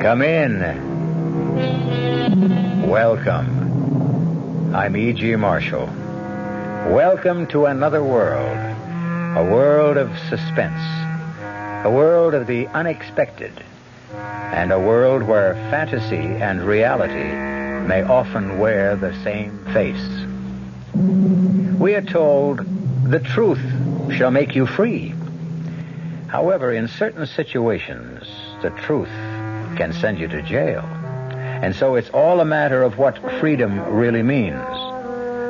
Come in. Welcome. I'm E.G. Marshall. Welcome to another world. A world of suspense. A world of the unexpected. And a world where fantasy and reality may often wear the same face. We are told the truth shall make you free. However, in certain situations, the truth can send you to jail. And so it's all a matter of what freedom really means,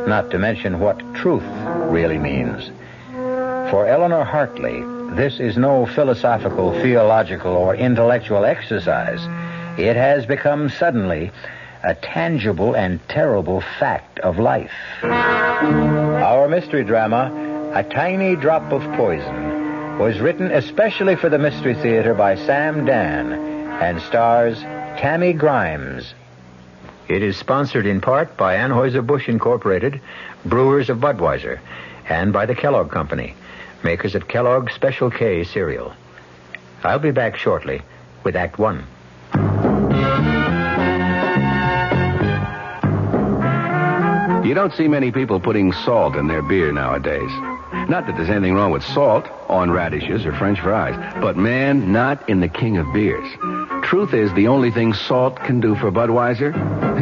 not to mention what truth really means. For Eleanor Hartley, this is no philosophical, theological, or intellectual exercise. It has become suddenly a tangible and terrible fact of life. Our mystery drama, A Tiny Drop of Poison, was written especially for the Mystery Theater by Sam Dan and stars Tammy Grimes. It is sponsored in part by Anheuser-Busch Incorporated, brewers of Budweiser, and by the Kellogg Company, makers of Kellogg's Special K cereal. I'll be back shortly with Act One. You don't see many people putting salt in their beer nowadays. Not that there's anything wrong with salt on radishes or French fries, but man, not in the king of beers. Truth is, the only thing salt can do for Budweiser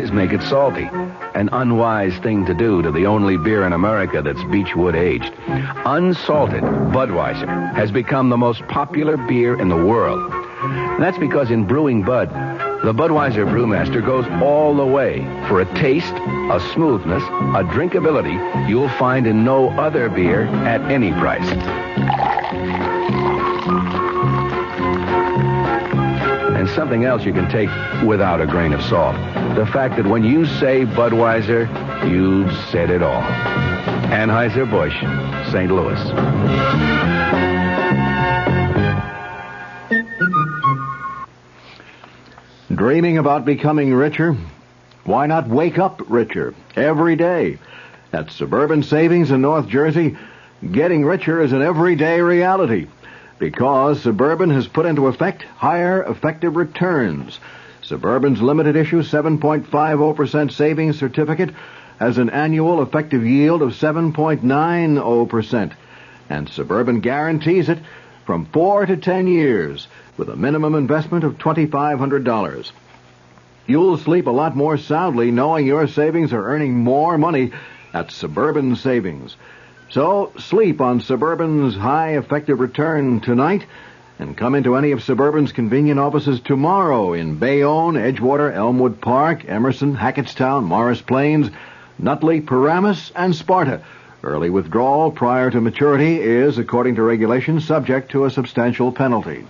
is make it salty. An unwise thing to do to the only beer in America that's Beechwood aged. Unsalted Budweiser has become the most popular beer in the world. And that's because in brewing Bud, the Budweiser brewmaster goes all the way for a taste, a smoothness, a drinkability you'll find in no other beer at any price. And something else you can take without a grain of salt. The fact that when you say Budweiser, you've said it all. Anheuser-Busch, St. Louis. Dreaming about becoming richer? Why not wake up richer every day? At Suburban Savings in North Jersey, getting richer is an everyday reality because Suburban has put into effect higher effective returns. Suburban's limited issue 7.50% savings certificate has an annual effective yield of 7.90%. And Suburban guarantees it from 4 to 10 years with a minimum investment of $2,500. You'll sleep a lot more soundly knowing your savings are earning more money at Suburban Savings. So sleep on Suburban's high effective return tonight and come into any of Suburban's convenient offices tomorrow in Bayonne, Edgewater, Elmwood Park, Emerson, Hackettstown, Morris Plains, Nutley, Paramus, and Sparta. Early withdrawal prior to maturity is, according to regulations, subject to a substantial penalty.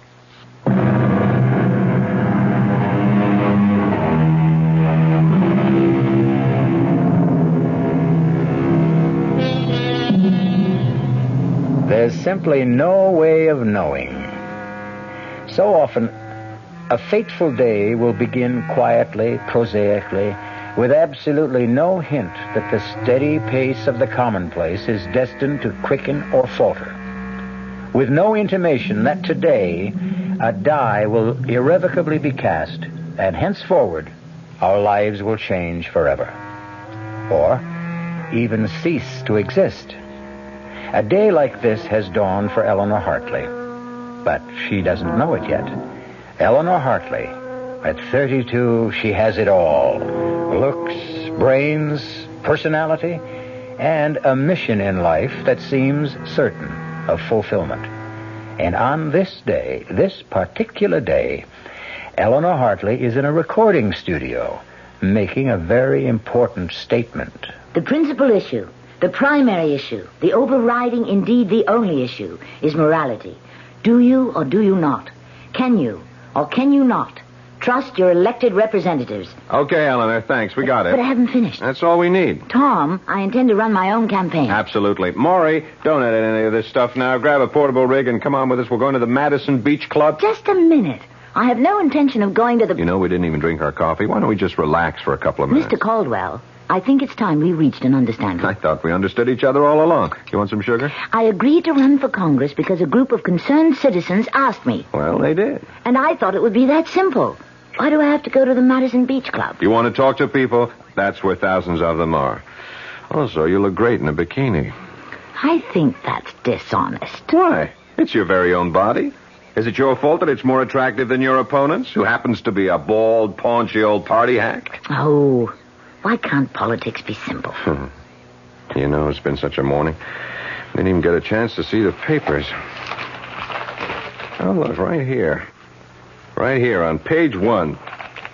There's simply no way of knowing. So often, a fateful day will begin quietly, prosaically, with absolutely no hint that the steady pace of the commonplace is destined to quicken or falter. With no intimation that today a die will irrevocably be cast, and henceforward our lives will change forever. Or even cease to exist. A day like this has dawned for Eleanor Hartley, but she doesn't know it yet. Eleanor Hartley, at 32, she has it all. Looks, brains, personality, and a mission in life that seems certain of fulfillment. And on this day, this particular day, Eleanor Hartley is in a recording studio making a very important statement. The principal issue, the primary issue, the overriding, indeed the only issue, is morality. Do you or do you not? Can you or can you not trust your elected representatives? Okay, Eleanor, thanks. We got it. But I haven't finished. That's all we need. Tom, I intend to run my own campaign. Absolutely. Maury, don't edit any of this stuff now. Grab a portable rig and come on with us. We're going to the Madison Beach Club. Just a minute. I have no intention of going to the... You know, we didn't even drink our coffee. Why don't we just relax for a couple of minutes? Mr. Caldwell, I think it's time we reached an understanding. I thought we understood each other all along. You want some sugar? I agreed to run for Congress because a group of concerned citizens asked me. Well, they did. And I thought it would be that simple. Why do I have to go to the Madison Beach Club? You want to talk to people? That's where thousands of them are. Also, you look great in a bikini. I think that's dishonest. Why? It's your very own body. Is it your fault that it's more attractive than your opponent's, who happens to be a bald, paunchy old party hack? Oh, why can't politics be simple? You know, it's been such a morning. Didn't even get a chance to see the papers. Oh, look, right here. Right here on page 1.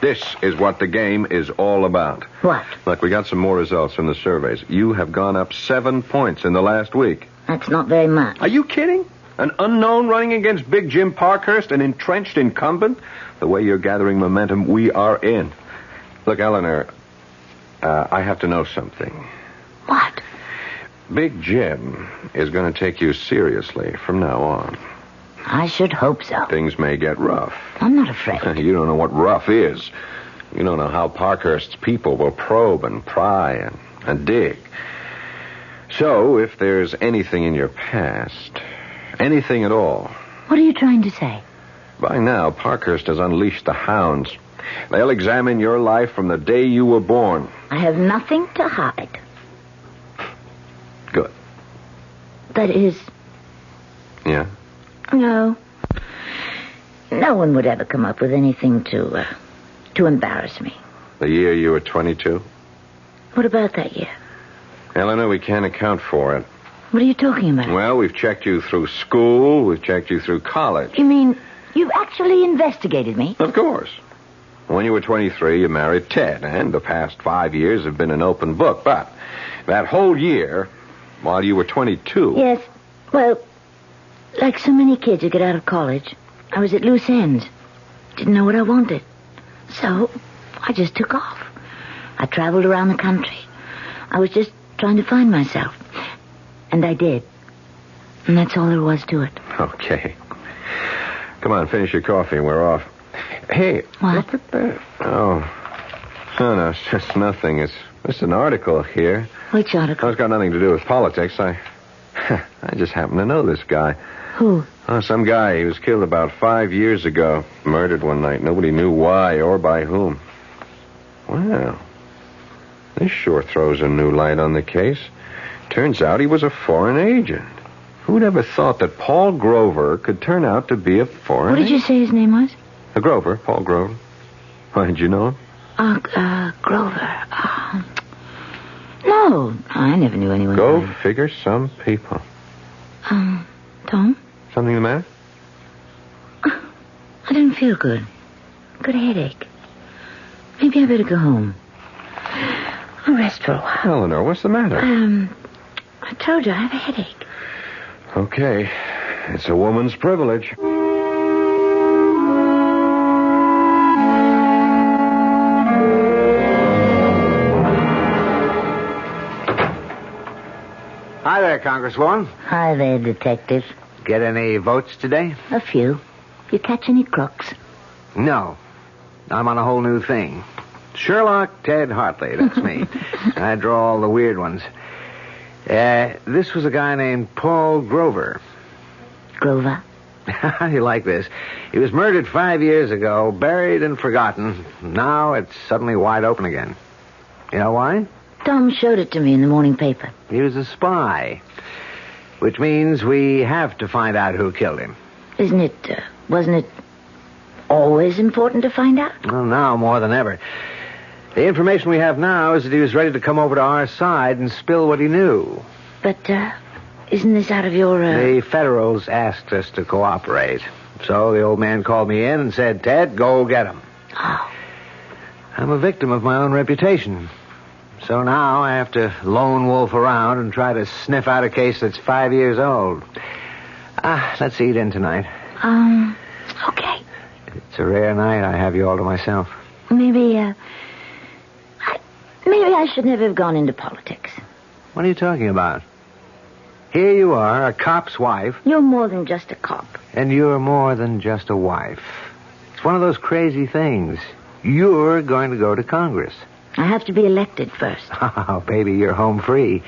This is what the game is all about. What? Look, we got some more results from the surveys. You have gone up 7 points in the last week. That's not very much. Are you kidding? An unknown running against Big Jim Parkhurst, an entrenched incumbent? The way you're gathering momentum, we are in. Look, Eleanor, I have to know something. What? Big Jim is going to take you seriously from now on. I should hope so. Things may get rough. I'm not afraid. You don't know what rough is. You don't know how Parkhurst's people will probe and pry and dig. So, if there's anything in your past, anything at all... What are you trying to say? By now, Parkhurst has unleashed the hounds. They'll examine your life from the day you were born. I have nothing to hide. Good. That is... Yeah? No. No one would ever come up with anything to embarrass me. The year you were 22? What about that year? Eleanor, we can't account for it. What are you talking about? Well, we've checked you through school. We've checked you through college. You mean you've actually investigated me? Of course. When you were 23, you married Ted, and the past 5 years have been an open book. But that whole year, while you were 22... Yes. Well, like so many kids who get out of college, I was at loose ends. Didn't know what I wanted. So, I just took off. I traveled around the country. I was just trying to find myself. And I did. And that's all there was to it. Okay. Come on, finish your coffee and we're off. Hey, what? Look at that. Oh. No, it's just nothing. It's just an article here. Which article? It's got nothing to do with politics. I just happen to know this guy. Who? Oh, some guy. He was killed about 5 years ago. Murdered one night. Nobody knew why or by whom. Well, this sure throws a new light on the case. Turns out he was a foreign agent. Who'd ever thought that Paul Grover could turn out to be a foreign agent? What did you say his name was? Grover, Paul Grover. Why, did you know him? Grover. No, I never knew anyone. Go figure some people. Tom? Something the matter? I didn't feel good. Got a headache. Maybe I better go home. I'll rest for a while. Eleanor, what's the matter? I told you I have a headache. Okay. It's a woman's privilege. Hi there, Congresswoman. Hi there, Detective. Get any votes today? A few. You catch any crooks? No. I'm on a whole new thing. Sherlock Ted Hartley, that's me. I draw all the weird ones. This was a guy named Paul Grover. Grover? How do you like this? He was murdered 5 years ago, buried and forgotten. Now it's suddenly wide open again. You know why? Tom showed it to me in the morning paper. He was a spy. Which means we have to find out who killed him. Wasn't it always important to find out? Well, now more than ever. The information we have now is that he was ready to come over to our side and spill what he knew. But, isn't this out of your, The Federals asked us to cooperate. So the old man called me in and said, Ted, go get him. Oh. I'm a victim of my own reputation. So now I have to lone wolf around and try to sniff out a case that's 5 years old. Let's eat in tonight. Okay. It's a rare night I have you all to myself. Maybe I should never have gone into politics. What are you talking about? Here you are, a cop's wife. You're more than just a cop. And you're more than just a wife. It's one of those crazy things. You're going to go to Congress. I have to be elected first. Oh, baby, you're home free.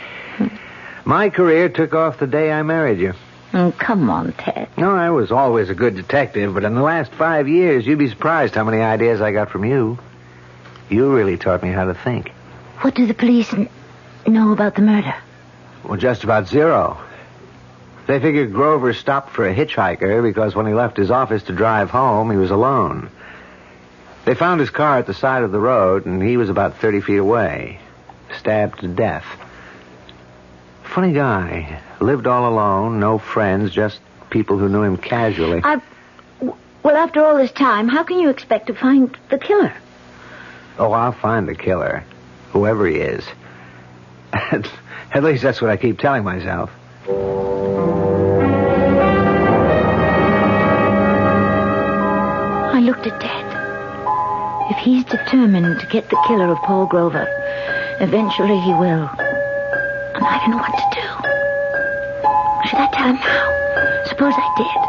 My career took off the day I married you. Oh, come on, Ted. No, I was always a good detective, but in the last 5 years, you'd be surprised how many ideas I got from you. You really taught me how to think. What do the police know about the murder? Well, just about zero. They figured Grover stopped for a hitchhiker because when he left his office to drive home, he was alone. They found his car at the side of the road, and he was about 30 feet away, stabbed to death. Funny guy. Lived all alone, no friends, just people who knew him casually. Well, after all this time, how can you expect to find the killer? Oh, I'll find the killer, whoever he is. At least that's what I keep telling myself. I looked at Ted. If he's determined to get the killer of Paul Grover, eventually he will. And I don't know what to do. Should I tell him now? Suppose I did.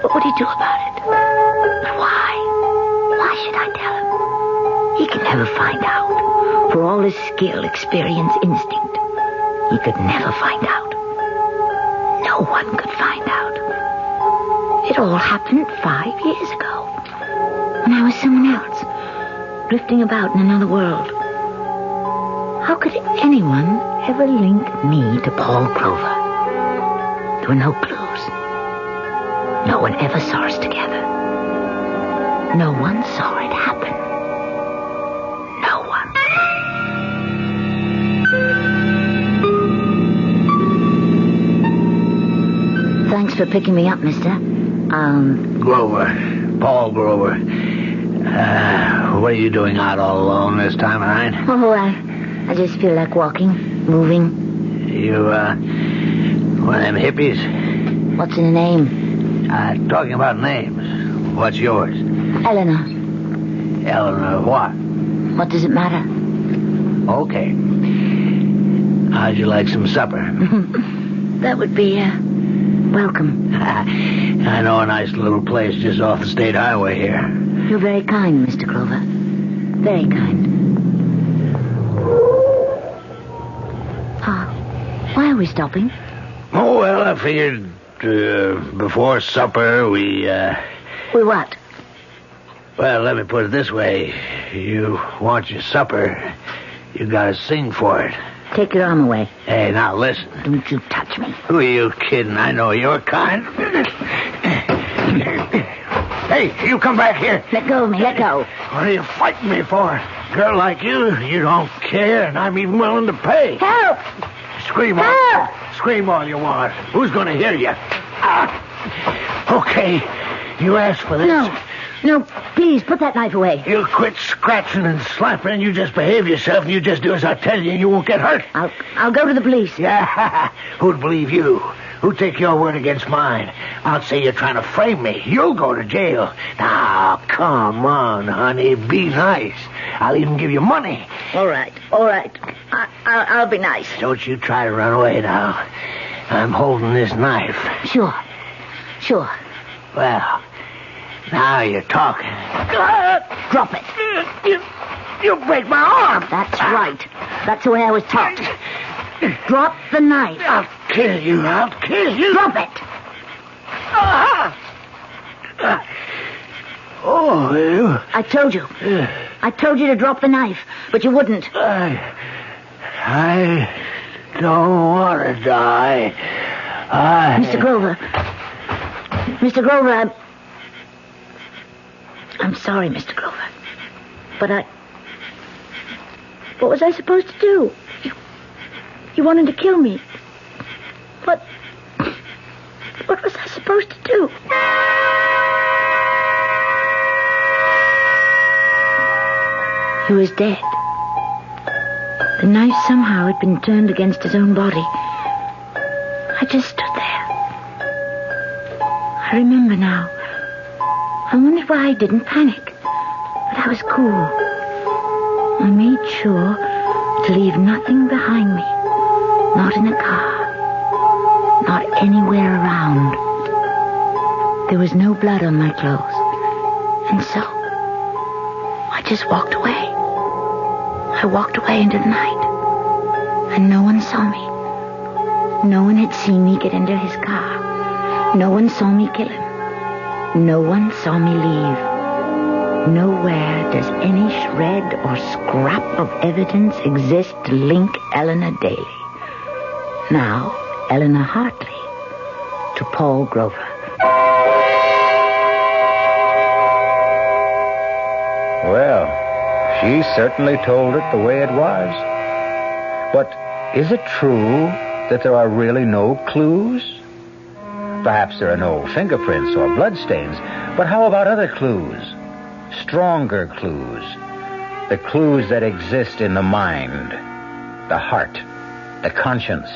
What would he do about it? But why? Why should I tell him? He can never find out. For all his skill, experience, instinct, he could never find out. No one could find out. It all happened 5 years ago. When I was someone else, drifting about in another world. How could anyone ever link me to Paul Grover? There were no clues. No one ever saw us together. No one saw it happen. No one. Thanks for picking me up, mister. Grover. Paul Grover. What are you doing out all alone this time of night? Oh, I just feel like walking, moving. You, one of them hippies? What's in a name? Talking about names. What's yours? Eleanor. Eleanor what? What does it matter? Okay. How'd you like some supper? That would be, welcome. I know a nice little place just off the state highway here. You're very kind, Mr. Grover. Very kind. Why are we stopping? Oh, well, I figured before supper we... We what? Well, let me put it this way. You want your supper, you gotta sing for it. Take your arm away. Hey, now listen. Don't you touch me. Who are you kidding? I know your kind. Hey, you come back here. Let go of me, let go. What are you fighting me for? Girl like you don't care, and I'm even willing to pay. Help! Scream all you want. Who's going to hear you? Okay, you asked for this. No, please, put that knife away. You quit scratching and slapping, and you just behave yourself, and you just do as I tell you, and you won't get hurt. I'll go to the police. Yeah, who'd believe you? Who'd take your word against mine? I'll say you're trying to frame me. You'll go to jail. Now, come on, honey, be nice. I'll even give you money. All right. I'll be nice. Don't you try to run away now. I'm holding this knife. Sure. Well, now you're talking. Drop it. You break my arm. That's right. That's the way I was taught. Drop the knife. I'll kill you. Drop it. Oh, you... I told you. I told you to drop the knife, but you wouldn't. I don't want to die. Mr. Grover, I'm sorry, Mr. Grover. But what was I supposed to do? You wanted to kill me. What was I supposed to do? He was dead. The knife somehow had been turned against his own body. I just stood there. I remember now. I wondered why I didn't panic. But I was cool. I made sure to leave nothing behind me. Not in the car. Not anywhere around. There was no blood on my clothes. And so, I just walked away. I walked away into the night. And no one saw me. No one had seen me get into his car. No one saw me kill him. No one saw me leave. Nowhere does any shred or scrap of evidence exist to link Eleanor Daly. Now, Eleanor Hartley to Paul Grover. Well, she certainly told it the way it was. But is it true that there are really no clues? Perhaps there are no fingerprints or bloodstains, but how about other clues? Stronger clues. The clues that exist in the mind, the heart, the conscience.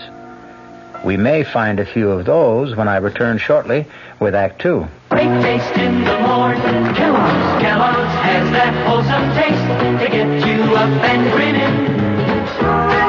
We may find a few of those when I return shortly with Act Two. Great taste in the morning. Kellogg's has that wholesome taste to get you up and grinning.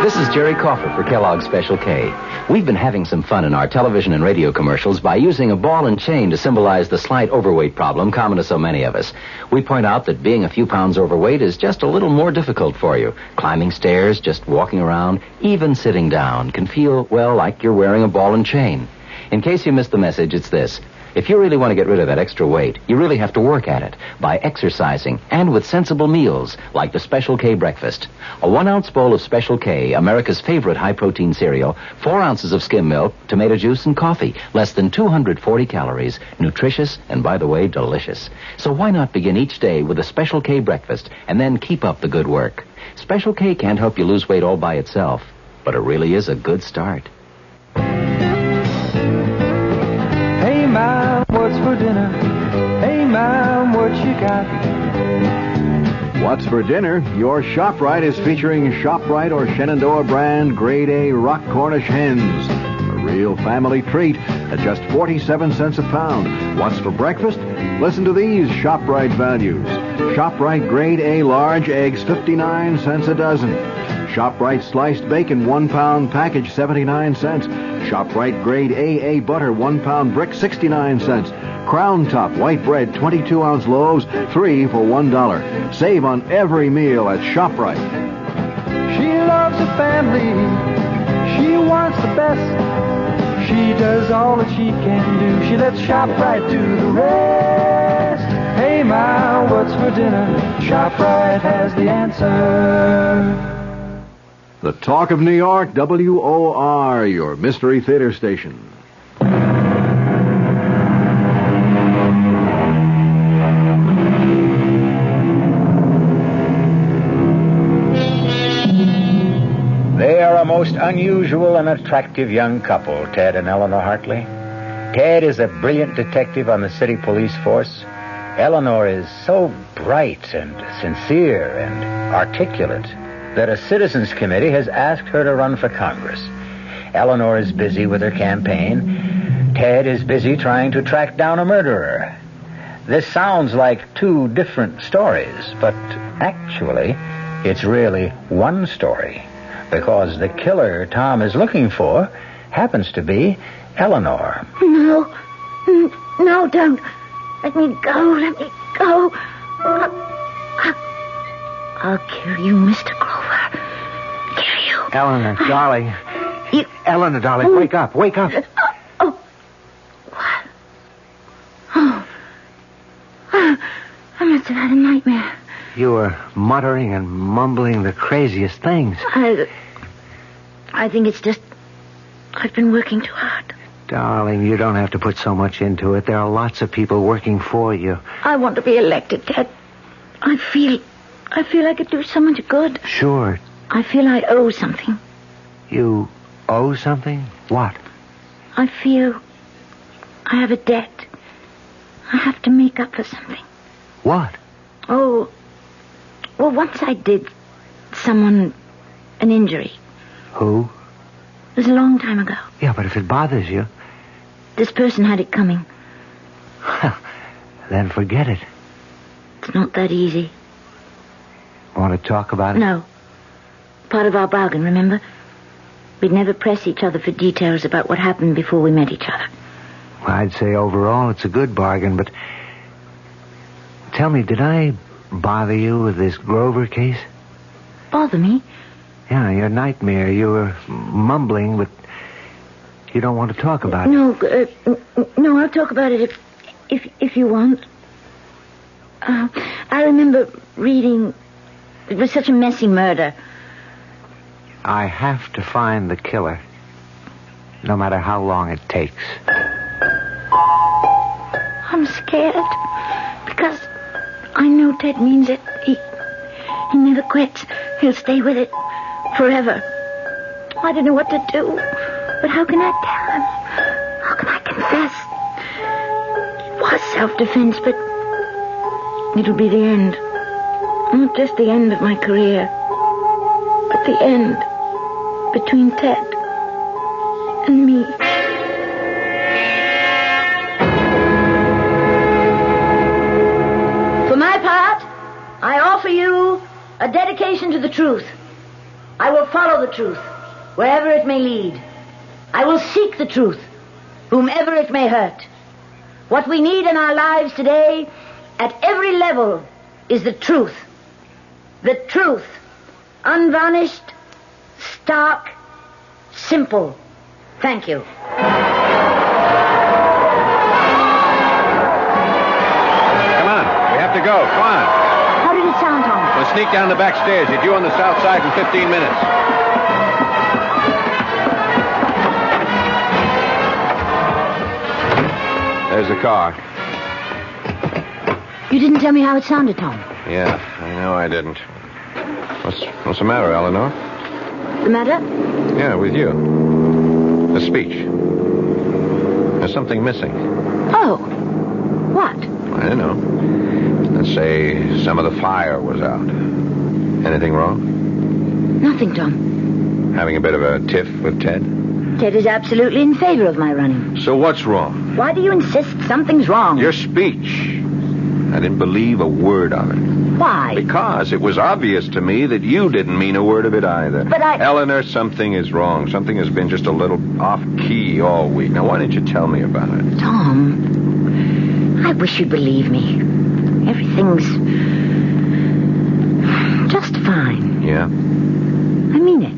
This is Jerry Crawford for Kellogg's Special K. We've been having some fun in our television and radio commercials by using a ball and chain to symbolize the slight overweight problem common to so many of us. We point out that being a few pounds overweight is just a little more difficult for you. Climbing stairs, just walking around, even sitting down can feel, well, like you're wearing a ball and chain. In case you missed the message, it's this. If you really want to get rid of that extra weight, you really have to work at it by exercising and with sensible meals like the Special K breakfast. A 1-ounce bowl of Special K, America's favorite high-protein cereal, 4 ounces of skim milk, tomato juice, and coffee. Less than 240 calories. Nutritious and, by the way, delicious. So why not begin each day with a Special K breakfast and then keep up the good work? Special K can't help you lose weight all by itself, but it really is a good start. Hey, Mom, what's for dinner? Hey, Mom, what you got? What's for dinner? Your ShopRite is featuring ShopRite or Shenandoah brand Grade A Rock Cornish hens. A real family treat at just 47 cents a pound. What's for breakfast? Listen to these ShopRite values. ShopRite Grade A large eggs, 59 cents a dozen. ShopRite sliced bacon, 1 pound package, 79 cents. ShopRite Grade AA butter, 1 pound brick, 69 cents. Crown Top white bread, 22-ounce loaves, 3 for $1. Save on every meal at ShopRite. She loves her family. She wants the best. She does all that she can do. She lets ShopRite do the rest. Hey, Ma, what's for dinner? ShopRite has the answer. The Talk of New York, WOR, your mystery theater station. They are a most unusual and attractive young couple, Ted and Eleanor Hartley. Ted is a brilliant detective on the city police force. Eleanor is so bright and sincere and articulate that a citizens committee has asked her to run for Congress. Eleanor is busy with her campaign. Ted is busy trying to track down a murderer. This sounds like two different stories, but actually, it's really one story, because the killer Tom is looking for happens to be Eleanor. No, don't. Let me go. I'll kill you, Mr. Grover. Kill you. Eleanor, darling. Eleanor, darling, wake up. What? Oh. I must have had a nightmare. You were muttering and mumbling the craziest things. I think it's just I've been working too hard. Darling, you don't have to put so much into it. There are lots of people working for you. I want to be elected, Ted. I feel I could do so much good. Sure. I feel I owe something. You owe something? What? I feel I have a debt. I have to make up for something. What? Oh, well, once I did someone an injury. Who? It was a long time ago. Yeah, but if it bothers you... This person had it coming. Then forget it. It's not that easy. Want to talk about it? No. Part of our bargain, remember? We'd never press each other for details about what happened before we met each other. Well, I'd say overall it's a good bargain, but... Tell me, did I bother you with this Grover case? Bother me? Yeah, your nightmare. You were mumbling, but You don't want to talk about it? No, I'll talk about it if you want. I remember reading. It was such a messy murder. I have to find the killer, no matter how long it takes. I'm scared because I know Ted means it. He never quits. He'll stay with it forever. I don't know what to do, but how can I tell him? How can I confess? It was self-defense, but it'll be the end. Not just the end of my career, but the end between Ted and me. For my part, I offer you a dedication to the truth. I will follow the truth, wherever it may lead. I will seek the truth, whomever it may hurt. What we need in our lives today, at every level, is the truth. The truth. Unvarnished, stark, simple. Thank you. Come on. We have to go. Come on. How did it sound, Tom? We'll sneak down the back stairs. You're due on the south side in 15 minutes. There's the car. You didn't tell me how it sounded, Tom. Yeah, I know I didn't. What's the matter, Eleanor? The matter? Yeah, with you. The speech. There's something missing. Oh. What? I don't know. Let's say some of the fire was out. Anything wrong? Nothing, Tom. Having a bit of a tiff with Ted? Ted is absolutely in favor of my running. So what's wrong? Why do you insist something's wrong? Your speech. I didn't believe a word of it. Why? Because it was obvious to me that you didn't mean a word of it either. But Eleanor, something is wrong. Something has been just a little off-key all week. Now, why didn't you tell me about it? Tom, I wish you'd believe me. Everything's just fine. Yeah? I mean it.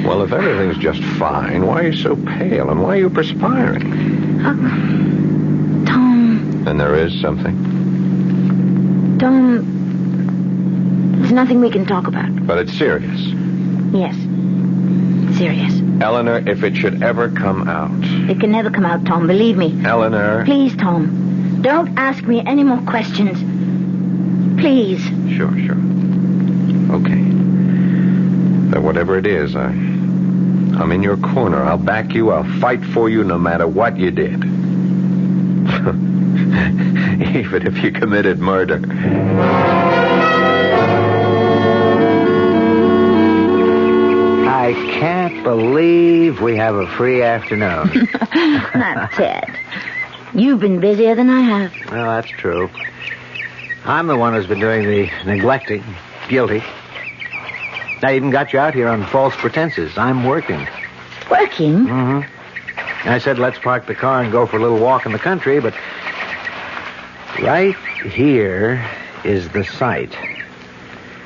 Well, if everything's just fine, why are you so pale and why are you perspiring? Tom. Then there is something. Tom, there's nothing we can talk about. But it's serious. Yes. Serious. Eleanor, if it should ever come out. It can never come out, Tom, believe me. Eleanor. Please, Tom, don't ask me any more questions. Please. Sure. Okay. But whatever it is, I'm in your corner. I'll back you. I'll fight for you no matter what you did. Even if you committed murder. I can't believe we have a free afternoon. Not Ted. You've been busier than I have. Well, that's true. I'm the one who's been doing the neglecting. Guilty. I even got you out here on false pretenses. I'm working. Working? Mm-hmm. I said, let's park the car and go for a little walk in the country, but right here is the site.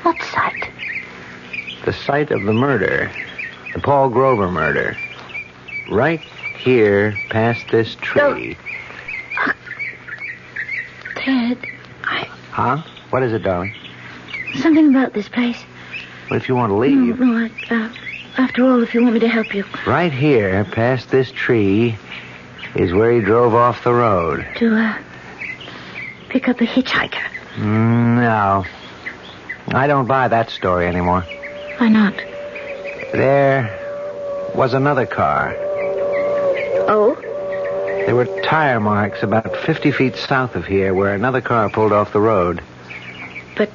What site? The site of the murder. The Paul Grover murder. Right here, past this tree. Ted, Huh? What is it, darling? something about this place. Well, if you want to leave. No, after all, if you want me to help you. Right here, past this tree, is where he drove off the road. To, pick up a hitchhiker. No. I don't buy that story anymore. Why not? There was another car. Oh? There were tire marks about 50 feet south of here where another car pulled off the road. But,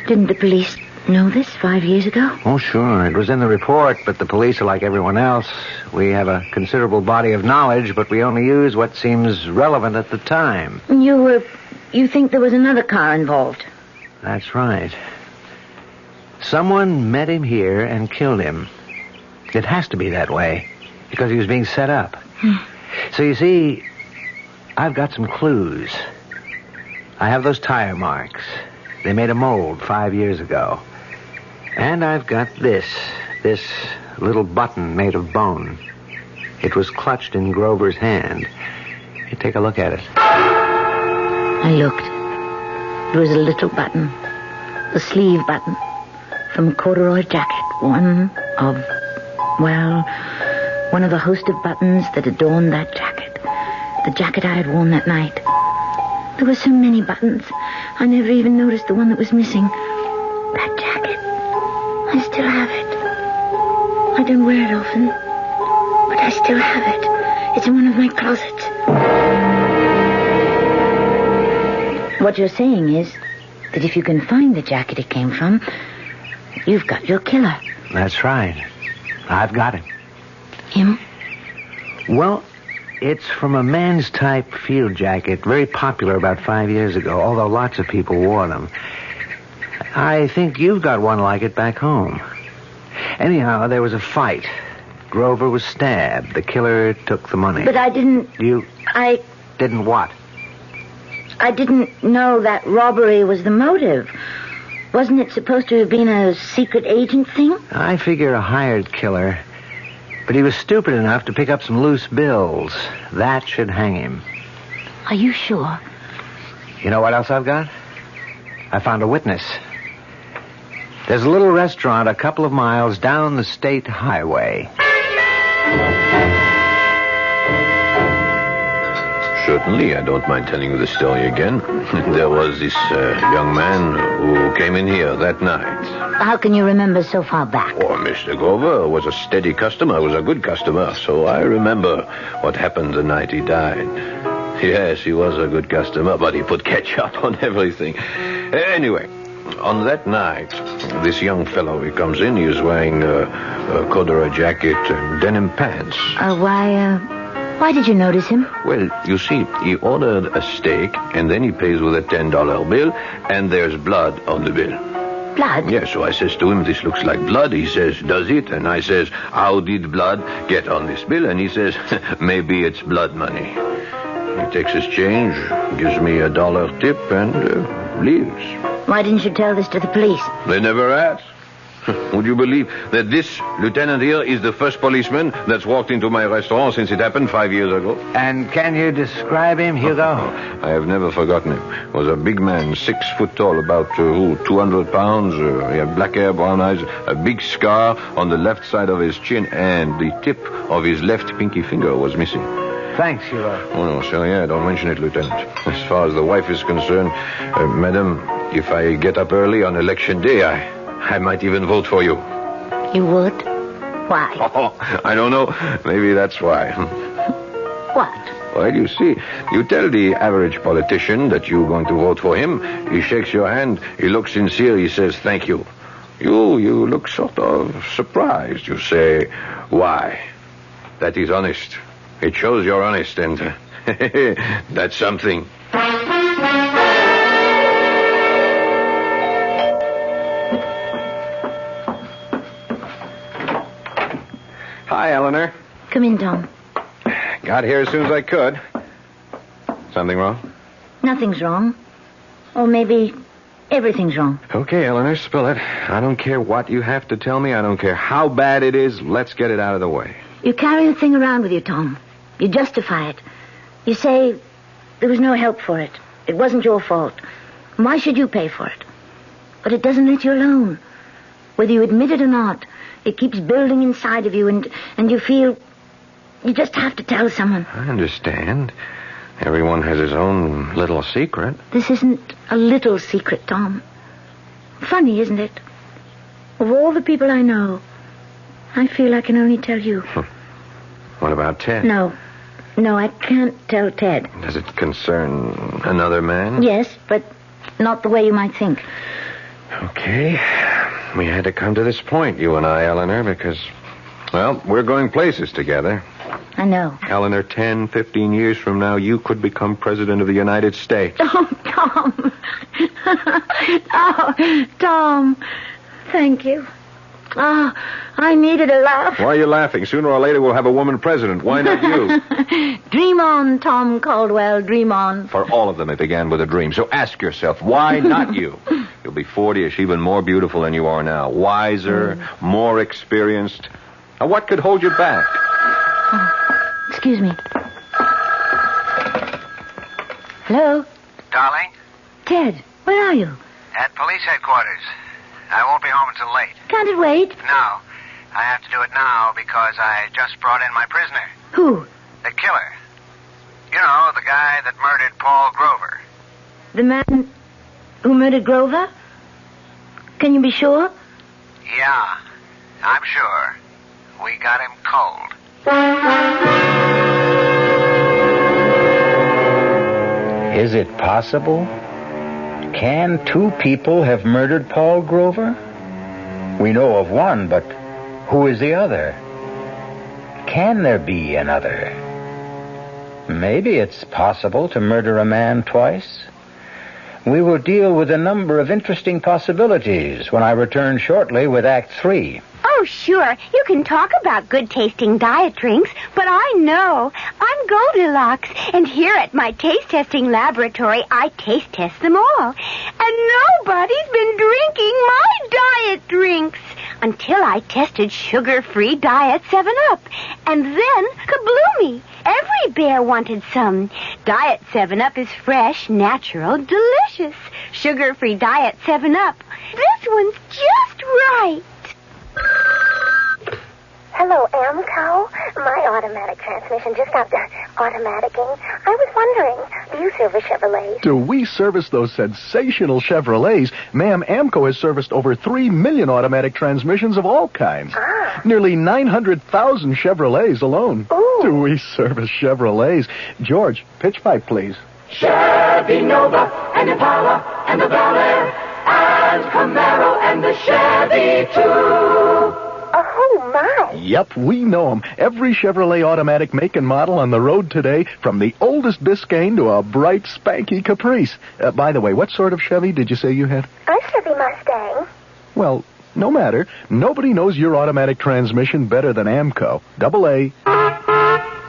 didn't the police know this 5 years ago? Oh, sure. It was in the report, but the police are like everyone else. We have a considerable body of knowledge, but we only use what seems relevant at the time. You think there was another car involved? That's right. Someone met him here and killed him. It has to be that way, because he was being set up. So you see, I've got some clues. I have those tire marks. They made a mold 5 years ago. And I've got this little button made of bone. It was clutched in Grover's hand. You take a look at it. I looked. It was a little button, a sleeve button, from a corduroy jacket. One of the host of buttons that adorned that jacket. The jacket I had worn that night. There were so many buttons, I never even noticed the one that was missing. That jacket. I still have it. I don't wear it often, but I still have it. It's in one of my closets. What you're saying is that if you can find the jacket it came from, you've got your killer. That's right. I've got him. Him? Well, it's from a man's type field jacket, very popular about 5 years ago, although lots of people wore them. I think you've got one like it back home. Anyhow, there was a fight. Grover was stabbed. The killer took the money. But I didn't... Didn't what? I didn't know that robbery was the motive. Wasn't it supposed to have been a secret agent thing? I figure a hired killer. But he was stupid enough to pick up some loose bills. That should hang him. Are you sure? You know what else I've got? I found a witness. There's a little restaurant a couple of miles down the state highway. Certainly, I don't mind telling you the story again. There was this young man who came in here that night. How can you remember so far back? Oh, Mr. Grover was a steady customer, was a good customer, so I remember what happened the night he died. Yes, he was a good customer, but he put ketchup on everything. Anyway, on that night, this young fellow, he comes in, he was wearing a corduroy jacket and denim pants. Why did you notice him? Well, you see, he ordered a steak, and then he pays with a $10 bill, and there's blood on the bill. Blood? Yeah, so I says to him, this looks like blood. He says, does it? And I says, how did blood get on this bill? And he says, maybe it's blood money. He takes his change, gives me $1 tip, and leaves. Why didn't you tell this to the police? They never asked. Would you believe that this lieutenant here is the first policeman that's walked into my restaurant since it happened 5 years ago? And can you describe him, Hugo? I have never forgotten him. He was a big man, 6 foot tall, about 200 pounds. He had black hair, brown eyes, a big scar on the left side of his chin, and the tip of his left pinky finger was missing. Thanks, Hugo. Oh, no, sir, yeah, don't mention it, Lieutenant. As far as the wife is concerned, madam, if I get up early on election day, I might even vote for you. You would? Why? Oh, I don't know. Maybe that's why. What? Well, you see, you tell the average politician that you're going to vote for him. He shakes your hand. He looks sincere. He says, thank you. You look sort of surprised. You say, why? That is honest. It shows you're honest, and that's something. Hi, Eleanor. Come in, Tom. Got here as soon as I could. Something wrong? Nothing's wrong. Or maybe everything's wrong. Okay, Eleanor, spill it. I don't care what you have to tell me. I don't care how bad it is. Let's get it out of the way. You carry the thing around with you, Tom. You justify it. You say there was no help for it. It wasn't your fault. Why should you pay for it? But it doesn't let you alone. Whether you admit it or not, it keeps building inside of you, and you feel you just have to tell someone. I understand. Everyone has his own little secret. This isn't a little secret, Tom. Funny, isn't it? Of all the people I know, I feel I can only tell you. What about Ted? No, I can't tell Ted. Does it concern another man? Yes, but not the way you might think. Okay. We had to come to this point, you and I, Eleanor, because, well, we're going places together. I know. Eleanor, 10, 15 years from now, you could become president of the United States. Oh, Tom. Oh, Tom. Thank you. Oh, I needed a laugh. Why are you laughing? Sooner or later, we'll have a woman president. Why not you? Dream on, Tom Caldwell. Dream on. For all of them, it began with a dream. So ask yourself, why not you? You'll be 40ish, even more beautiful than you are now. Wiser, more experienced. Now, what could hold you back? Oh, excuse me. Hello? Darling, Ted, where are you? at police headquarters. I won't be home until late. Can't it wait? No, I have to do it now because I just brought in my prisoner. Who? The killer. You know, the guy that murdered Paul Grover. The man who murdered Grover? Can you be sure? Yeah, I'm sure. We got him cold. Is it possible? Can two people have murdered Paul Grover? We know of one, but who is the other? Can there be another? Maybe it's possible to murder a man twice. We will deal with a number of interesting possibilities when I return shortly with Act 3. Oh, sure. You can talk about good-tasting diet drinks, but I know. I'm Goldilocks, and here at my taste-testing laboratory, I taste-test them all. And nobody's been drinking my diet drinks until I tested sugar-free Diet 7-Up. And then, kabloomy! Every bear wanted some. Diet 7-Up is fresh, natural, delicious. Sugar-free Diet 7-Up. This one's just right. Hello, Amco. My automatic transmission just stopped automaticing. I was wondering, do you service Chevrolets? Do we service those sensational Chevrolets? Ma'am, Amco has serviced over 3 million automatic transmissions of all kinds. Nearly 900,000 Chevrolets alone. Ooh. Do we service Chevrolets? George, pitch pipe, please. Chevy Nova and Impala and the Bel Air and Camaro and the Chevy too. Oh, my. Yep, we know 'em. Every Chevrolet automatic make and model on the road today, from the oldest Biscayne to a bright, spanky Caprice. By the way, what sort of Chevy did you say you had? A Chevy Mustang. Well, no matter. Nobody knows your automatic transmission better than Amco. AA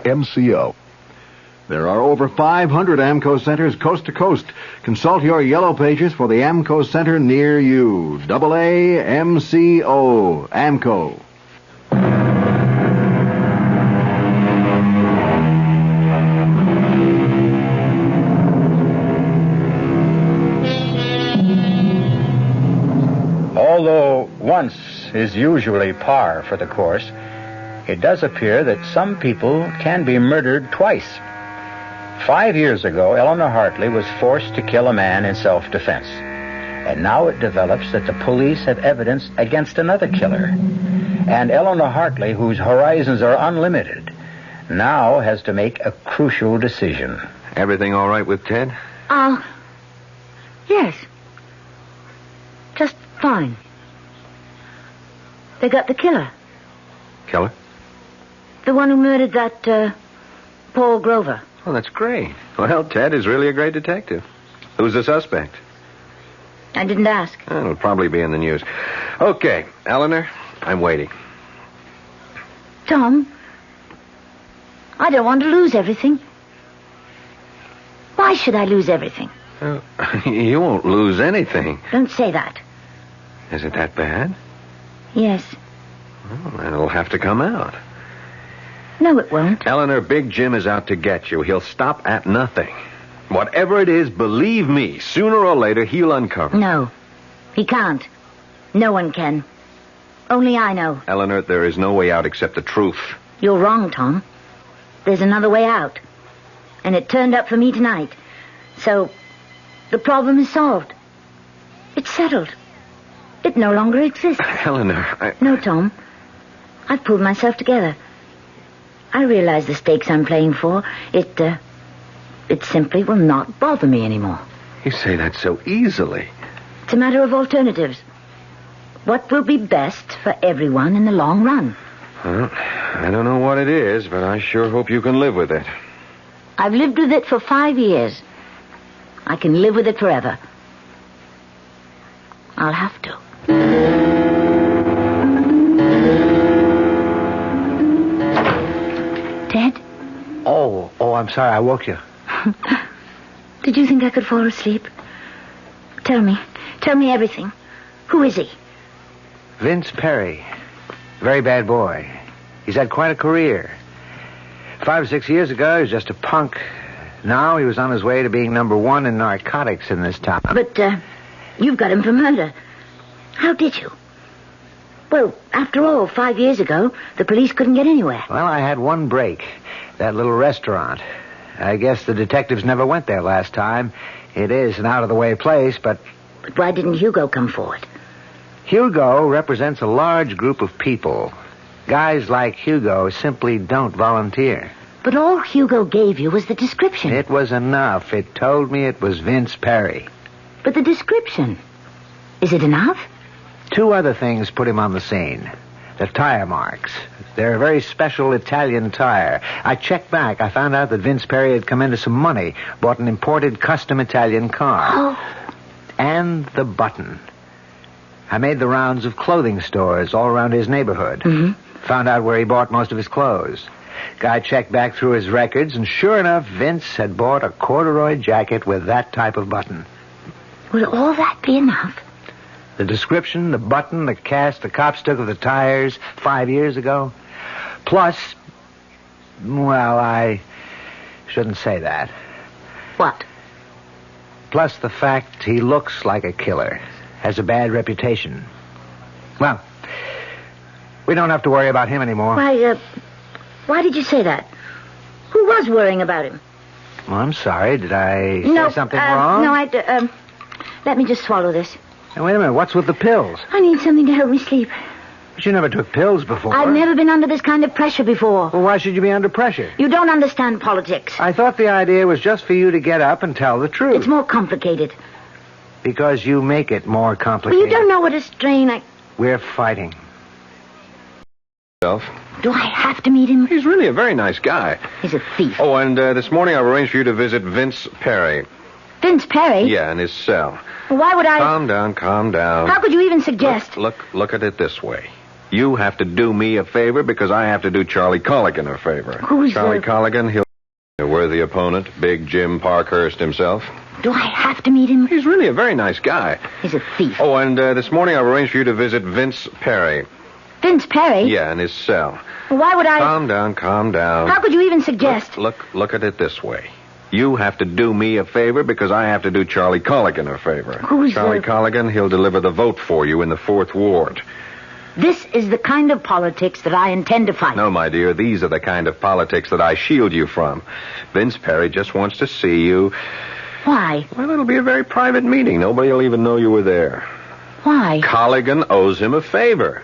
MCO. There are over 500 AMCO centers coast to coast. Consult your yellow pages for the AMCO center near you. AA MCO. AMCO. Although once is usually par for the course, it does appear that some people can be murdered twice. 5 years ago, Eleanor Hartley was forced to kill a man in self-defense. And now it develops that the police have evidence against another killer. And Eleanor Hartley, whose horizons are unlimited, now has to make a crucial decision. Everything all right with Ted? Yes. Just fine. They got the killer. Killer? The one who murdered that, Paul Grover. Oh, that's great. Well, Ted is really a great detective. Who's the suspect? I didn't ask. It'll probably be in the news. Okay, Eleanor, I'm waiting. Tom, I don't want to lose everything. Why should I lose everything? You won't lose anything. Don't say that. Is it that bad? Yes. Well, then it'll have to come out. No, it won't. Eleanor, Big Jim is out to get you. He'll stop at nothing. Whatever it is, believe me, sooner or later he'll uncover. No, he can't. No one can. Only I know. Eleanor, there is no way out except the truth. You're wrong, Tom. There's another way out. And it turned up for me tonight. So, the problem is solved. It's settled. It no longer exists. Eleanor, No, Tom. I've pulled myself together. I realize the stakes I'm playing for. It simply will not bother me anymore. You say that so easily. It's a matter of alternatives. What will be best for everyone in the long run? Well, I don't know what it is, but I sure hope you can live with it. I've lived with it for 5 years. I can live with it forever. I'll have to. Ted? Oh, I'm sorry. I woke you. Did you think I could fall asleep? Tell me everything. Who is he? Vince Perry. Very bad boy. He's had quite a career. 5 or 6 years ago, he was just a punk. Now he was on his way to being number one in narcotics in this town. But, you've got him for murder. How did you? Well, after all, 5 years ago, the police couldn't get anywhere. Well, I had one break. That little restaurant. I guess the detectives never went there last time. It is an out-of-the-way place, but... But why didn't Hugo come forward? Hugo represents a large group of people. Guys like Hugo simply don't volunteer. But all Hugo gave you was the description. It was enough. It told me it was Vince Perry. But the description, is it enough? 2 other things put him on the scene. The tire marks. They're a very special Italian tire. I checked back. I found out that Vince Perry had come into some money, bought an imported custom Italian car. Oh. And the button. I made the rounds of clothing stores all around his neighborhood. Mm-hmm. Found out where he bought most of his clothes. Guy checked back through his records, and sure enough, Vince had bought a corduroy jacket with that type of button. Would all that be enough? The description, the button, the cast the cops took of the tires 5 years ago. Plus, well, I shouldn't say that. What? Plus the fact he looks like a killer. Has a bad reputation. Well, we don't have to worry about him anymore. Why did you say that? Who was worrying about him? Well, I'm sorry. Did I say something wrong? No, let me just swallow this. Now, wait a minute. What's with the pills? I need something to help me sleep. But you never took pills before. I've never been under this kind of pressure before. Well, why should you be under pressure? You don't understand politics. I thought the idea was just for you to get up and tell the truth. It's more complicated. Because you make it more complicated. Well, you don't know what a strain We're fighting. Do I have to meet him? He's really a very nice guy. He's a thief. Oh, and this morning I've arranged for you to visit Vince Perry. Vince Perry? Yeah, in his cell. Well, why would I... Calm down. How could you even suggest... Look at it this way. You have to do me a favor because I have to do Charlie Colligan a favor. Who's Charlie Colligan? He'll be a worthy opponent. Big Jim Parkhurst himself. Do I have to meet him? He's really a very nice guy. He's a thief. Oh, and this morning I've arranged for you to visit Vince Perry. Vince Perry? Yeah, in his cell. Well, why would I... Calm down. How could you even suggest... Look at it this way. You have to do me a favor because I have to do Charlie Colligan a favor. Who's Charlie Colligan? He'll deliver the vote for you in the 4th Ward. This is the kind of politics that I intend to fight. No, my dear, these are the kind of politics that I shield you from. Vince Perry just wants to see you. Why? Well, it'll be a very private meeting. Nobody will even know you were there. Why? Colligan owes him a favor.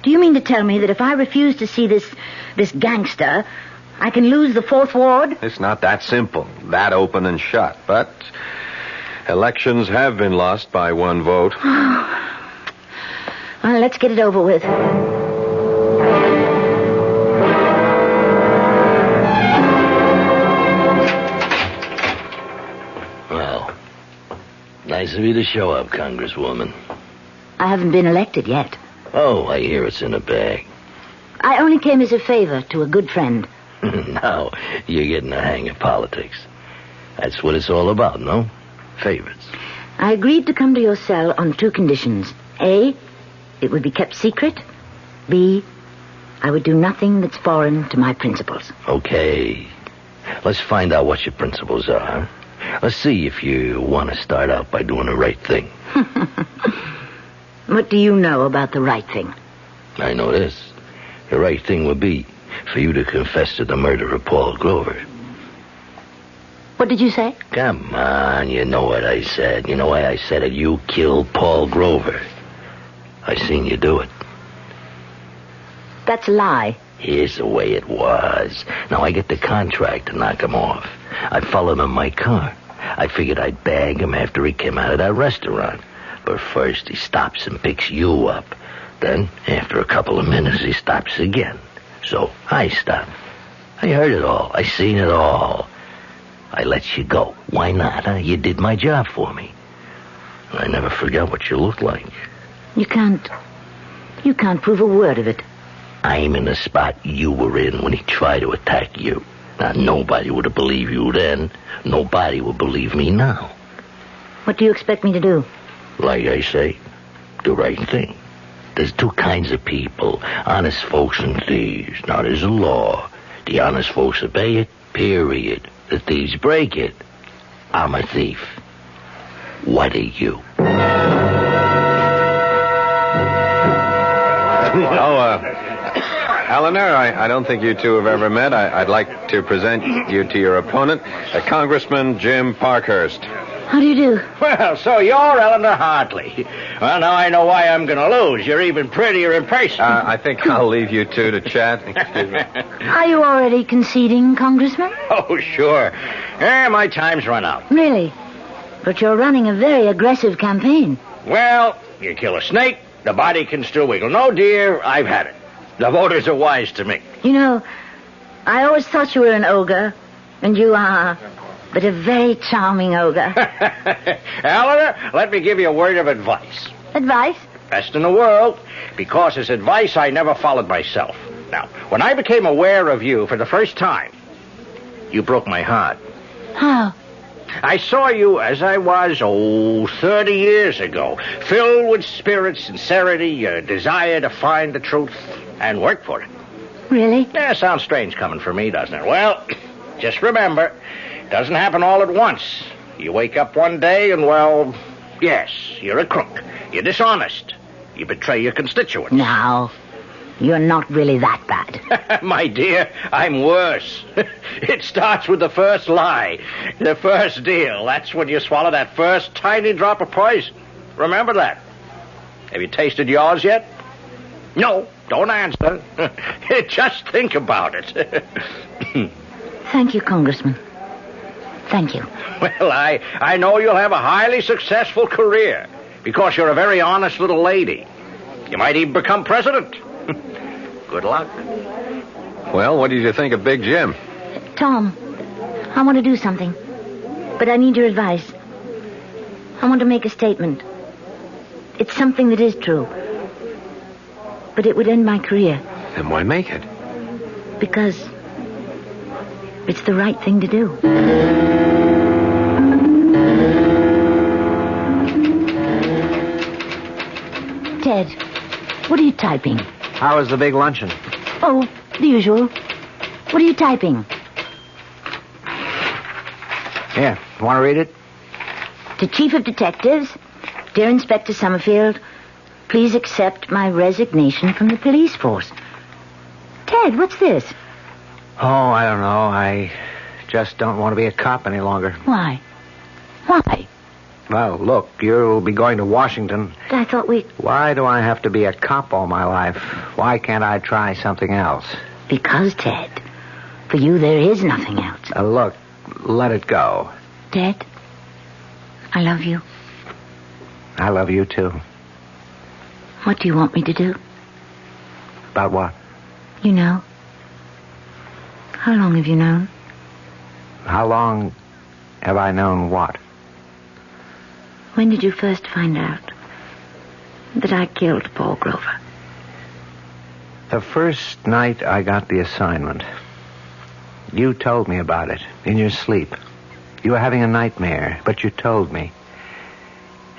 Do you mean to tell me that if I refuse to see this gangster, I can lose the 4th Ward? It's not that simple, that open and shut. But elections have been lost by 1 vote. Well, let's get it over with. Well, nice of you to show up, Congresswoman. I haven't been elected yet. Oh, I hear it's in a bag. I only came as a favor to a good friend. Now, you're getting the hang of politics. That's what it's all about, no? Favors. I agreed to come to your cell on 2 conditions. A, it would be kept secret. B, I would do nothing that's foreign to my principles. Okay. Let's find out what your principles are. Let's see if you want to start out by doing the right thing. What do you know about the right thing? I know this. The right thing would be for you to confess to the murder of Paul Grover. What did you say? Come on, you know what I said. You know why I said it. You killed Paul Grover. I seen you do it. That's a lie. Here's the way it was. Now I get the contract to knock him off. I followed him in my car. I figured I'd bag him after he came out of that restaurant. But first he stops and picks you up. Then, after a couple of minutes, he stops again. So I stopped. I heard it all. I seen it all. I let you go. Why not, huh? You did my job for me. I never forgot what you looked like. You can't prove a word of it. I'm in the spot you were in when he tried to attack you. Now, nobody would have believed you then. Nobody would believe me now. What do you expect me to do? Like I say, the right thing. There's 2 kinds of people, honest folks and thieves. Now, there's a law. The honest folks obey it, period. The thieves break it. I'm a thief. What are you? Eleanor, I don't think you two have ever met. I'd like to present you to your opponent, Congressman Jim Parkhurst. How do you do? Well, so you're Eleanor Hartley. Well, now I know why I'm going to lose. You're even prettier in person. I think I'll leave you two to chat. Excuse me. Are you already conceding, Congressman? Oh, sure. My time's run out. Really? But you're running a very aggressive campaign. Well, you kill a snake, the body can still wiggle. No, dear, I've had it. The voters are wise to me. You know, I always thought you were an ogre, and you are, but a very charming ogre. Eleanor, let me give you a word of advice. Advice? Best in the world, because it's advice I never followed myself. Now, when I became aware of you for the first time, you broke my heart. How? I saw you as I was, 30 years ago, filled with spirit, sincerity, a desire to find the truth and work for it. Really? Yeah, sounds strange coming from me, doesn't it? Well, just remember, it doesn't happen all at once. You wake up one day and, well, yes, you're a crook. You're dishonest. You betray your constituents. Now, you're not really that bad. My dear, I'm worse. It starts with the first lie, the first deal. That's when you swallow that first tiny drop of poison. Remember that. Have you tasted yours yet? No, don't answer. Just think about it. Thank you, Congressman. Thank you. Well, I know you'll have a highly successful career because you're a very honest little lady. You might even become president. Good luck. Well, what did you think of Big Jim? Tom, I want to do something, but I need your advice. I want to make a statement. It's something that is true, but it would end my career. Then why make it? Because it's the right thing to do. Ted, what are you typing? How was the big luncheon? Oh, the usual. What are you typing? Here, want to read it? To Chief of Detectives, dear Inspector Summerfield, please accept my resignation from the police force. Ted, what's this? Oh, I don't know. I just don't want to be a cop any longer. Why? Why? Well, look, you'll be going to Washington. I thought Why do I have to be a cop all my life? Why can't I try something else? Because, Ted, for you there is nothing else. Look, let it go. Ted, I love you. I love you, too. What do you want me to do? About what? You know. How long have you known? How long have I known what? When did you first find out that I killed Paul Grover? The first night I got the assignment. You told me about it in your sleep. You were having a nightmare, but you told me.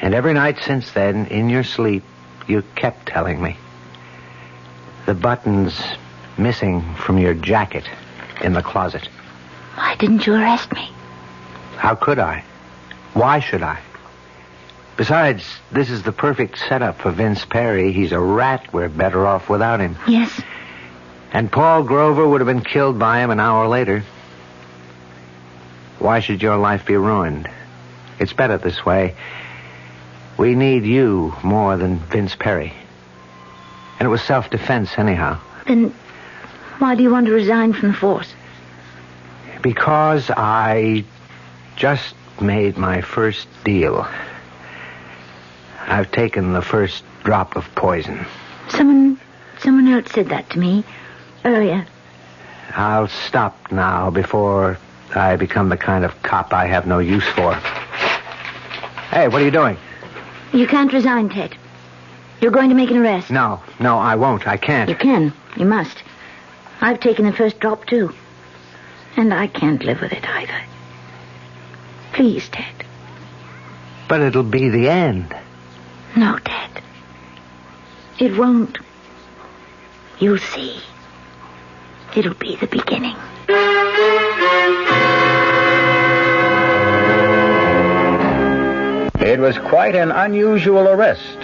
And every night since then, in your sleep, you kept telling me. The buttons missing from your jacket in the closet. Why didn't you arrest me? How could I? Why should I? Besides, this is the perfect setup for Vince Perry. He's a rat. We're better off without him. Yes. And Paul Grover would have been killed by him an hour later. Why should your life be ruined? It's better this way. We need you more than Vince Perry. And it was self-defense anyhow. Then why do you want to resign from the force? Because I just made my first deal. I've taken the first drop of poison. Someone else said that to me earlier. I'll stop now before I become the kind of cop I have no use for. Hey, what are you doing? You can't resign, Ted. You're going to make an arrest. No, I won't. I can't. You can. You must. I've taken the first drop, too. And I can't live with it either. Please, Ted. But it'll be the end. No, Ted. It won't. You'll see. It'll be the beginning. It was quite an unusual arrest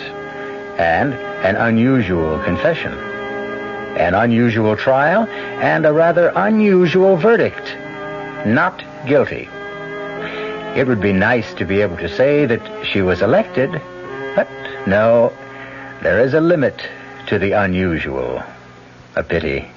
and an unusual confession, an unusual trial, and a rather unusual verdict. Not guilty. It would be nice to be able to say that she was elected, but no, there is a limit to the unusual. A pity.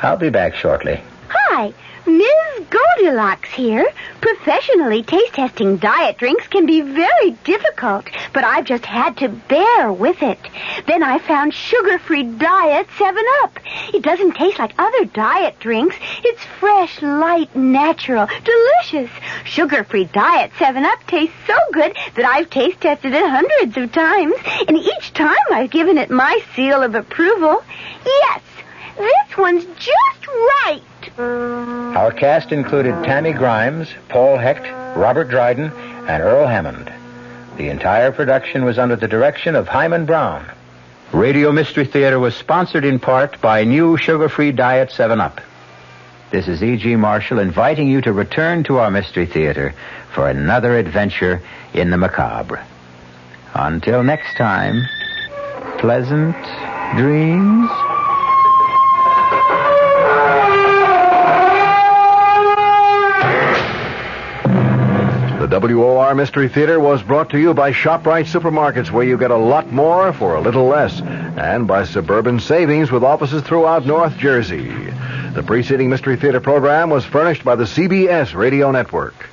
I'll be back shortly. Hi, Ms. Goldilocks here. Professionally taste-testing diet drinks can be very difficult, but I've just had to bear with it. Then I found sugar-free Diet 7-Up. It doesn't taste like other diet drinks. It's fresh, light, natural, delicious. Sugar-free Diet 7-Up tastes so good that I've taste-tested it hundreds of times, and each time I've given it my seal of approval. Yes, this one's just right. Our cast included Tammy Grimes, Paul Hecht, Robert Dryden, and Earl Hammond. The entire production was under the direction of Hyman Brown. Radio Mystery Theater was sponsored in part by new sugar-free Diet 7-Up. This is E.G. Marshall inviting you to return to our Mystery Theater for another adventure in the macabre. Until next time, pleasant dreams. The WOR Mystery Theater was brought to you by ShopRite Supermarkets, where you get a lot more for a little less, and by Suburban Savings with offices throughout North Jersey. The preceding Mystery Theater program was furnished by the CBS Radio Network.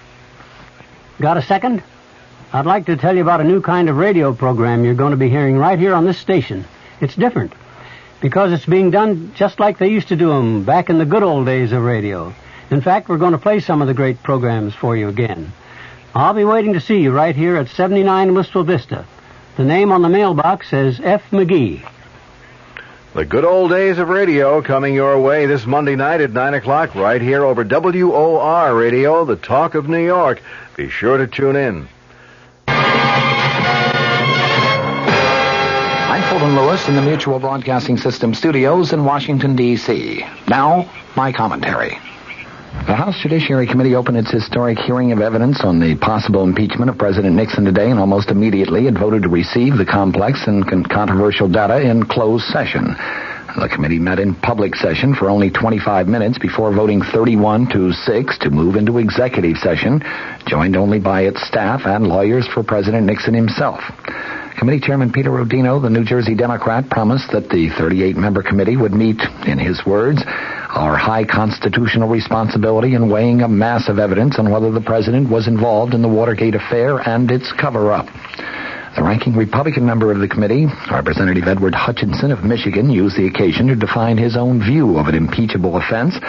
Got a second? I'd like to tell you about a new kind of radio program you're going to be hearing right here on this station. It's different because it's being done just like they used to do them back in the good old days of radio. In fact, we're going to play some of the great programs for you again. I'll be waiting to see you right here at 79 Wistful Vista. The name on the mailbox says F. McGee. The good old days of radio coming your way this Monday night at 9 o'clock right here over WOR Radio, the talk of New York. Be sure to tune in. I'm Fulton Lewis in the Mutual Broadcasting System studios in Washington, D.C. Now, my commentary. The House Judiciary Committee opened its historic hearing of evidence on the possible impeachment of President Nixon today, and almost immediately it voted to receive the complex and controversial data in closed session. The committee met in public session for only 25 minutes before voting 31-6 to move into executive session, joined only by its staff and lawyers for President Nixon himself. Committee Chairman Peter Rodino, the New Jersey Democrat, promised that the 38-member committee would meet, in his words, our high constitutional responsibility in weighing a mass of evidence on whether the president was involved in the Watergate affair and its cover-up. The ranking Republican member of the committee, Representative Edward Hutchinson of Michigan, used the occasion to define his own view of an impeachable offense,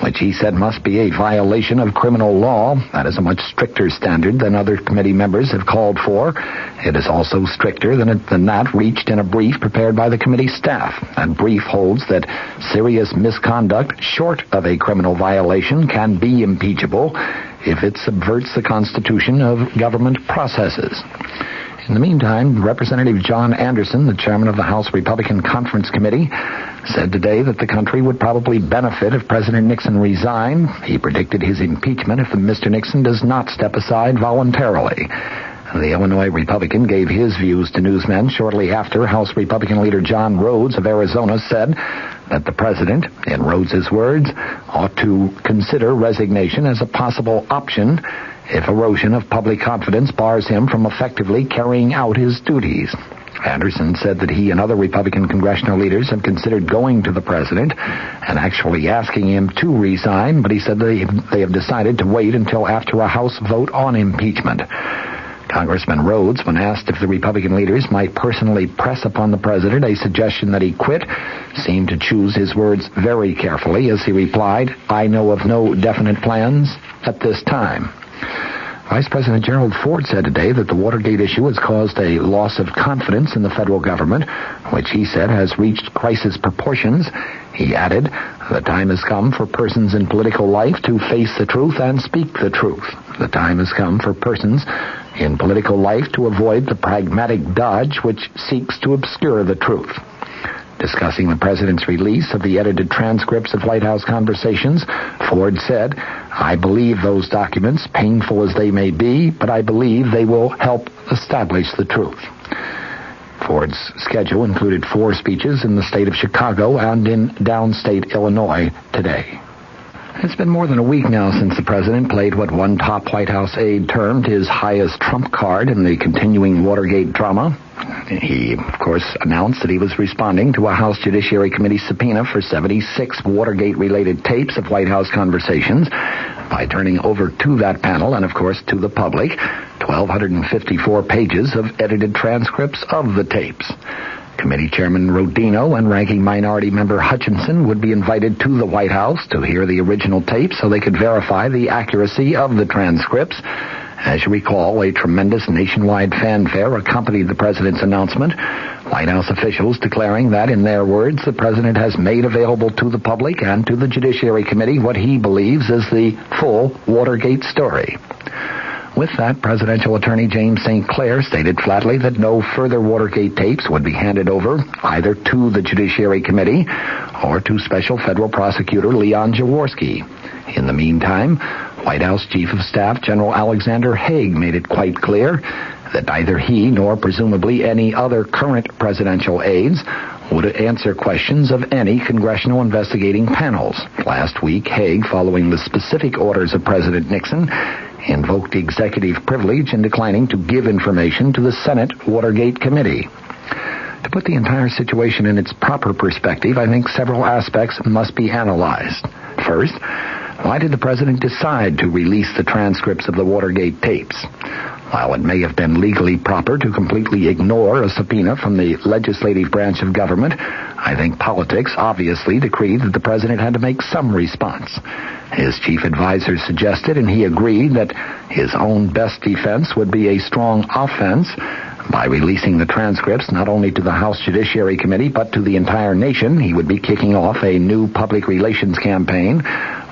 which he said must be a violation of criminal law. That is a much stricter standard than other committee members have called for. It is also stricter than that reached in a brief prepared by the committee staff. That brief holds that serious misconduct short of a criminal violation can be impeachable if it subverts the constitution of government processes. In the meantime, Representative John Anderson, the chairman of the House Republican Conference Committee, said today that the country would probably benefit if President Nixon resigned. He predicted his impeachment if Mr. Nixon does not step aside voluntarily. The Illinois Republican gave his views to newsmen shortly after House Republican leader John Rhodes of Arizona said that the president, in Rhodes's words, ought to consider resignation as a possible option if erosion of public confidence bars him from effectively carrying out his duties. Anderson said that he and other Republican congressional leaders have considered going to the president and actually asking him to resign, but he said they have decided to wait until after a House vote on impeachment. Congressman Rhodes, when asked if the Republican leaders might personally press upon the president a suggestion that he quit, seemed to choose his words very carefully as he replied, "I know of no definite plans at this time." Vice President Gerald Ford said today that the Watergate issue has caused a loss of confidence in the federal government, which he said has reached crisis proportions. He added, "The time has come for persons in political life to face the truth and speak the truth. The time has come for persons in political life to avoid the pragmatic dodge which seeks to obscure the truth." Discussing the president's release of the edited transcripts of White House conversations, Ford said, "I believe those documents, painful as they may be, but I believe they will help establish the truth." Ford's schedule included 4 speeches in the state of Chicago and in downstate Illinois today. It's been more than a week now since the president played what one top White House aide termed his highest trump card in the continuing Watergate drama. He, of course, announced that he was responding to a House Judiciary Committee subpoena for 76 Watergate-related tapes of White House conversations by turning over to that panel and, of course, to the public 1,254 pages of edited transcripts of the tapes. Committee Chairman Rodino and Ranking Minority Member Hutchinson would be invited to the White House to hear the original tapes so they could verify the accuracy of the transcripts. As you recall, a tremendous nationwide fanfare accompanied the president's announcement, White House officials declaring that, in their words, the president has made available to the public and to the Judiciary Committee what he believes is the full Watergate story. With that, presidential attorney James St. Clair stated flatly that no further Watergate tapes would be handed over either to the Judiciary Committee or to Special Federal Prosecutor Leon Jaworski. In the meantime, White House Chief of Staff General Alexander Haig made it quite clear that neither he nor presumably any other current presidential aides would answer questions of any congressional investigating panels. Last week, Haig, following the specific orders of President Nixon, invoked executive privilege in declining to give information to the Senate Watergate Committee. To put the entire situation in its proper perspective, I think several aspects must be analyzed. First, why did the president decide to release the transcripts of the Watergate tapes? While it may have been legally proper to completely ignore a subpoena from the legislative branch of government, I think politics obviously decreed that the president had to make some response. His chief advisor suggested, and he agreed, that his own best defense would be a strong offense. By releasing the transcripts not only to the House Judiciary Committee but to the entire nation, he would be kicking off a new public relations campaign,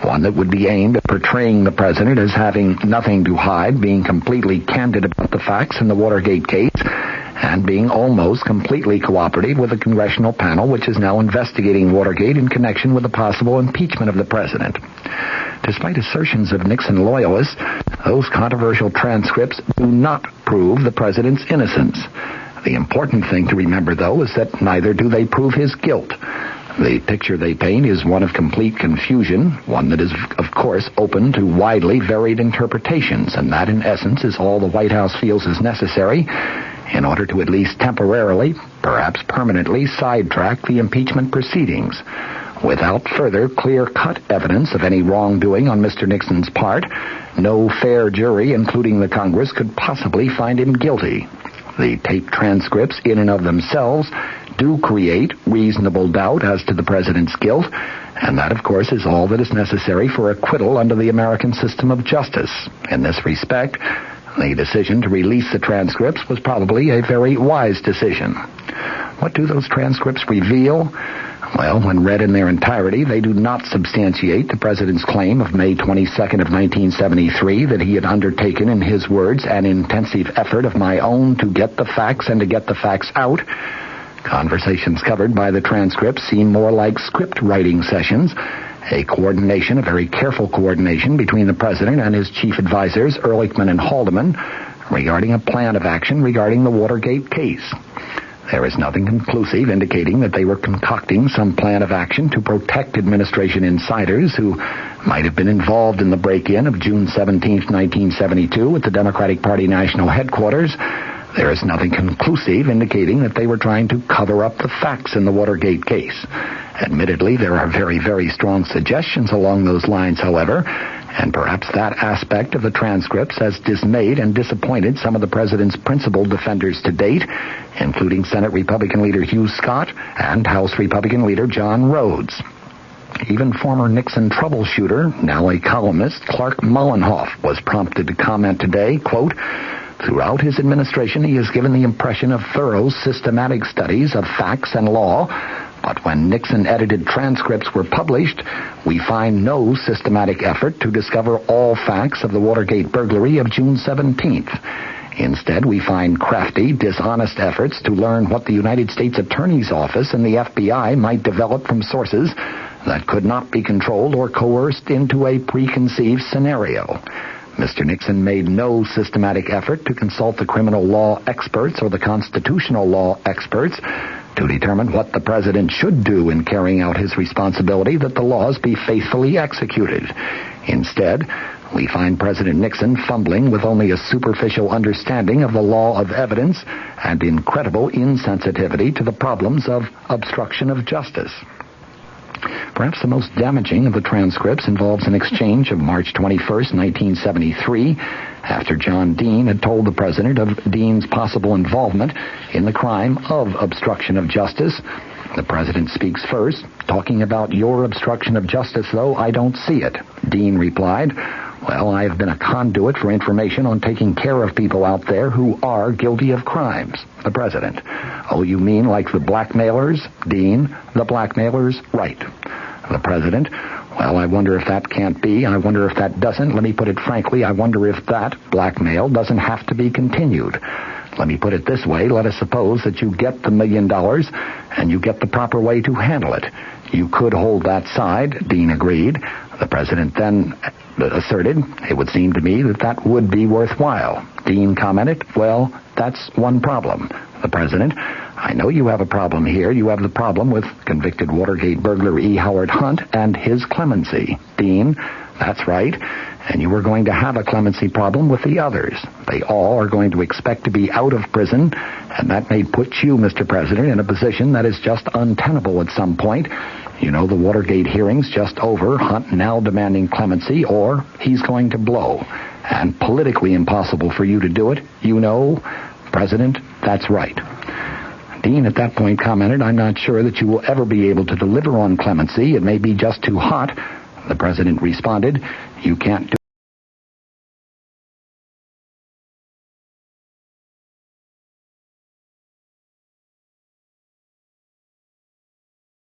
one that would be aimed at portraying the president as having nothing to hide, being completely candid about the facts in the Watergate case, and being almost completely cooperative with the congressional panel which is now investigating Watergate in connection with the possible impeachment of the president. Despite assertions of Nixon loyalists, those controversial transcripts do not prove the president's innocence. The important thing to remember, though, is that neither do they prove his guilt. The picture they paint is one of complete confusion, one that is, of course, open to widely varied interpretations, and that, in essence, is all the White House feels is necessary in order to at least temporarily, perhaps permanently, sidetrack the impeachment proceedings. Without further clear-cut evidence of any wrongdoing on Mr. Nixon's part, no fair jury, including the Congress, could possibly find him guilty. The tape transcripts, in and of themselves, do create reasonable doubt as to the president's guilt, and that, of course, is all that is necessary for acquittal under the American system of justice. In this respect, the decision to release the transcripts was probably a very wise decision. What do those transcripts reveal? Well, when read in their entirety, they do not substantiate the president's claim of May 22nd of 1973 that he had undertaken, in his words, an intensive effort of my own to get the facts and to get the facts out. Conversations covered by the transcripts seem more like script writing sessions, a coordination, a very careful coordination between the president and his chief advisors, Ehrlichman and Haldeman, regarding a plan of action regarding the Watergate case. There is nothing conclusive indicating that they were concocting some plan of action to protect administration insiders who might have been involved in the break-in of June 17, 1972 at the Democratic Party national headquarters. There is nothing conclusive indicating that they were trying to cover up the facts in the Watergate case. Admittedly, there are very, very strong suggestions along those lines, however, and perhaps that aspect of the transcripts has dismayed and disappointed some of the president's principal defenders to date, including Senate Republican leader Hugh Scott and House Republican leader John Rhodes. Even former Nixon troubleshooter, now a columnist, Clark Mullenhoff, was prompted to comment today, quote, "Throughout his administration, he has given the impression of thorough, systematic studies of facts and law, but when Nixon-edited transcripts were published, we find no systematic effort to discover all facts of the Watergate burglary of June 17th. Instead, we find crafty, dishonest efforts to learn what the United States Attorney's Office and the FBI might develop from sources that could not be controlled or coerced into a preconceived scenario. Mr. Nixon made no systematic effort to consult the criminal law experts or the constitutional law experts to determine what the president should do in carrying out his responsibility that the laws be faithfully executed. Instead, we find President Nixon fumbling with only a superficial understanding of the law of evidence and incredible insensitivity to the problems of obstruction of justice. Perhaps the most damaging of the transcripts involves an exchange of March 21st, 1973, after John Dean had told the president of Dean's possible involvement in the crime of obstruction of justice. The president speaks first, talking about your obstruction of justice, though I don't see it. Dean replied, well, I have been a conduit for information on taking care of people out there who are guilty of crimes. The president, oh, you mean like the blackmailers? Dean, the blackmailers? Right. The president, well, I wonder if that can't be. I wonder if that doesn't. Let me put it frankly, I wonder if that blackmail doesn't have to be continued. Let me put it this way. Let us suppose that you get the $1 million and you get the proper way to handle it. You could hold that side. Dean agreed. The president then asserted, it would seem to me that that would be worthwhile. Dean commented, well, that's one problem. The president, I know you have a problem here. You have the problem with convicted Watergate burglar E. Howard Hunt and his clemency. Dean, that's right. And you are going to have a clemency problem with the others. They all are going to expect to be out of prison, and that may put you, Mr. President, in a position that is just untenable at some point. You know, the Watergate hearing's just over, Hunt now demanding clemency, or he's going to blow. And politically impossible for you to do it. You know, President, that's right. Dean at that point commented, I'm not sure that you will ever be able to deliver on clemency. It may be just too hot. The president responded, you can't do